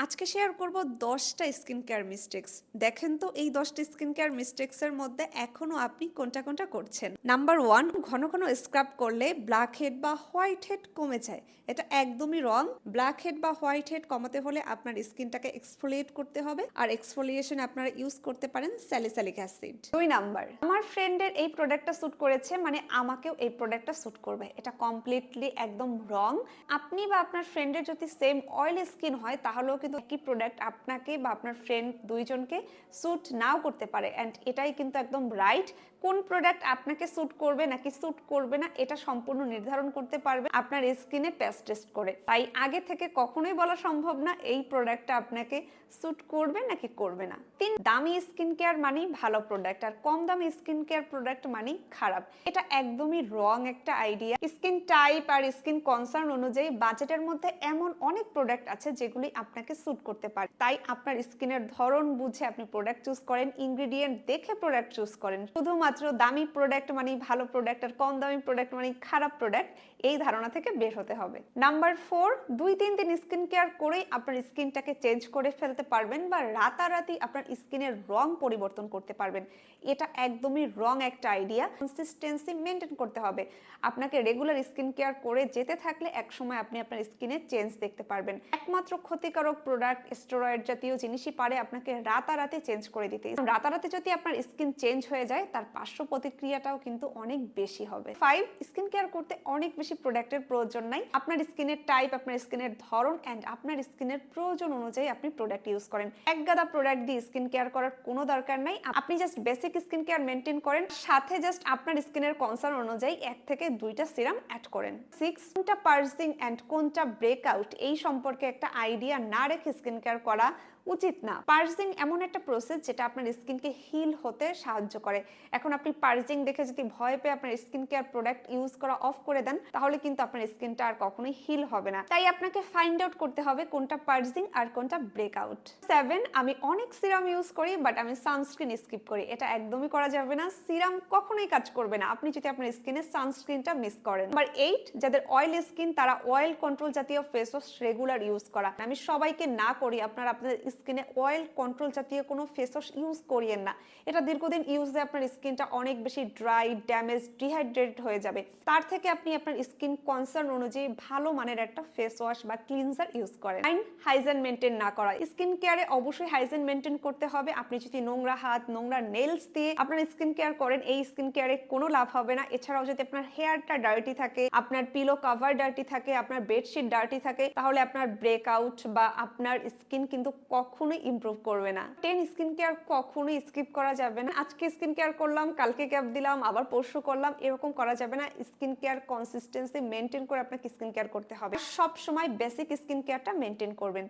আজকে শেয়ার করব 10টা স্কিন কেয়ার মিস্টেক্স। দেখেন তো এই 10টা স্কিন কেয়ার মিস্টেক্সের মধ্যে এখনো আপনি কোনটা কোনটা করছেন। নাম্বার 1, ঘন ঘন স্ক্রাব করলে ব্ল্যাক হেড বা হোয়াইট হেড কমে যায়। এটা একদমই রং। ব্ল্যাক হেড বা হোয়াইট হেড কমাতে হলে আপনার স্কিনটাকে এক্সফোলিয়েট করতে হবে, আর এক্সফোলিয়েশন আপনারা ইউজ করতে পারেন স্যালিসাইলিক অ্যাসিড। 2 নাম্বার, আমার ফ্রেন্ডের এই প্রোডাক্টটা স্যুট করেছে মানে আমাকেও এই প্রোডাক্টটা স্যুট করবে। এটা কমপ্লিটলি একদম রং। আপনি বা আপনার ফ্রেন্ডের যদি সেম অয়েলি স্কিন হয় তাহলেও কিন্তু একই প্রোডাক্ট আপনাকে বা আপনার ফ্রেন্ড দুইজনকে স্যুট নাও করতে পারে। অ্যান্ড এটাই কিন্তু একদম রাইট। কোন প্রোডাক্ট আপনাকে স্যুট করবে নাকি স্যুট করবে না এটা সম্পূর্ণ নির্ধারণ করতে পারবে আপনার স্কিনে প্যাচ টেস্ট করে। তাই আগে থেকে কখনোই বলা সম্ভব না এই প্রোডাক্টটা আপনাকে স্যুট করবে নাকি করবে না। 3, দামি স্কিন কেয়ার মানেই ভালো প্রোডাক্ট আর কম দামি স্কিন কেয়ার প্রোডাক্ট মানেই খারাপ। এটা একদমই রং একটা আইডিয়া। স্কিন টাইপ আর স্কিন কনসার্ন অনুযায়ী বাজেটের মধ্যে এমন অনেক প্রোডাক্ট আছে যেগুলি আপনাকে স্যুট করতে পারে। তাই আপনার স্কিনের ধরন বুঝে আপনি প্রোডাক্ট চুজ করেন, ইনগ্রেডিয়েন্ট দেখে প্রোডাক্ট চুজ করেন। শুধুমাত্র দামি প্রোডাক্ট মানেই ভালো প্রোডাক্ট আর কম দামি প্রোডাক্ট মানেই খারাপ প্রোডাক্ট, এই ধারণা থেকে বের হতে হবে। নাম্বার 4, 2-3 দিন স্কিন কেয়ার করেই আপনার স্কিনটাকে চেঞ্জ করে ফেলতে পারবেন বা রাতারাতি আপনার স্কিনের রং পরিবর্তন করতে পারবেন। এটা একদমই রং একটা আইডিয়া। কনসিস্টেন্সি মেনটেন করতে হবে। আপনাকে রেগুলার স্কিন কেয়ার করে যেতে থাকলে একসময় আপনি আপনার স্কিনে চেঞ্জ দেখতে পারবেন। একমাত্র ক্ষতিকারক প্রোডাক্ট স্টেরয়েড জাতীয় জিনিসই পারে আপনাকে রাতারাতি চেঞ্জ করে দিতে। রাতারাতি যদি আপনার স্কিন চেঞ্জ হয়ে যায় তার পার্শ্ব প্রতিক্রিয়াটাও কিন্তু অনেক বেশি হবে। 5, স্কিন কেয়ার করতে অনেক বেশি প্রোডাক্টের প্রয়োজন নাই। আপনার স্কিনের টাইপ, আপনার স্কিনের ধরন এন্ড আপনার স্কিনের প্রয়োজন অনুযায়ী আপনি প্রোডাক্ট ইউজ করেন। এক গাদা প্রোডাক্ট দিয়ে স্কিন কেয়ার করার কোনো দরকার নাই। আপনি just basic skin care maintain করেন, সাথে জাস্ট আপনার স্কিনের কনসার্ন অনুযায়ী 1 থেকে 2টা সিরাম অ্যাড করেন। 6, কোনটা পার্সিং এন্ড কোনটা ব্রেকআউট এই সম্পর্কে একটা আইডিয়া না রেখে স্কিন কেয়ার করা উচিত না। পার্সিং এমন একটা প্রসেস যেটা আপনার স্কিনকে হিল হতে সাহায্য করে। এখন আপনি পার্সিং দেখে যদি ভয় পেয়ে আপনার স্কিন কেয়ার প্রোডাক্ট ইউজ করা অফ করে দেন তাহলে কিন্তু আপনার স্কিনটা আর কখনোই হিল হবে না। তাই আপনাকে ফাইন্ড আউট করতে হবে কোনটা পার্সিং আর কোনটা ব্রেকআউট। 7, আমি অনেক সিরাম ইউজ করি বাট আমি সানস্ক্রিন স্কিপ করি। এটা একদমই করা যাবে না। সিরাম কখনোই কাজ করবে না আপনি যদি আপনার স্কিনে সানস্ক্রিনটা মিস করেন। নাম্বার 8, যাদের অয়েল স্কিন তারা অয়েল কন্ট্রোল জাতীয় ফেস ওয়াশ রেগুলার ইউজ করা। আমি সবাইকে না করি আপনারা আপনাদের স্কিনে অয়েল কন্ট্রোল জাতীয় কোনো ফেস ওয়াশ ইউজ করিয়েন না। এটা দীর্ঘদিন ইউজে আপনার স্কিনটা অনেক বেশি ড্রাই, ড্যামেজ, ডিহাইড্রেটেড হয়ে যাবে। তার থেকে আপনি আপনার স্কিন কনসার্ন অনুযায়ী ভালো মানের একটা ফেস ওয়াশ বা ক্লিনজার ইউজ করেন। হাইজিন মেনটেন না করা। স্কিন কেয়ারে অবশ্যই হাইজিন মেনটেন করতে হবে। আপনি যদি নোংরা হাত, নোংরা নেলস দিয়ে আপনার স্কিন কেয়ার করেন এই স্কিন কেয়ারে কোনো লাভ হবে না। এছাড়াও যদি আপনার হেয়ারটা ডার্টি থাকে, আপনার পিলো কভার ডার্টি থাকে, আপনার বেডশিট ডার্টি থাকে তাহলে আপনার ব্রেকআউট বা আপনার স্কিন কিন্তু কখনোই ইমপ্রুভ করবে না। 10, স্কিন কেয়ার কখনোই স্কিপ করা যাবে না। আজকে স্কিন কেয়ার করলাম, কালকে গ্যাপ দিলাম, আবার পরশু করলাম, এরকম করা যাবে না। স্কিন কেয়ার কনসিস্টেন্সি মেনটেন করে আপনাকে স্কিন কেয়ার করতে হবে। সব সময় বেসিক স্কিন কেয়ারটা মেনটেন করবেন।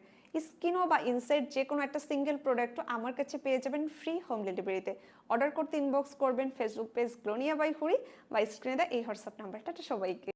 স্কিনও বা ইনসাইড যে কোনো একটা সিঙ্গেল প্রোডাক্টও আমার কাছে পেয়ে যাবেন ফ্রি হোম ডেলিভারিতে। অর্ডার করতে ইনবক্স করবেন ফেসবুক পেজ গ্লোনিয়া বাই হুড়ি বা স্ক্রিনে দেওয়া এই হোয়াটসঅ্যাপ নাম্বারটা সবাইকে।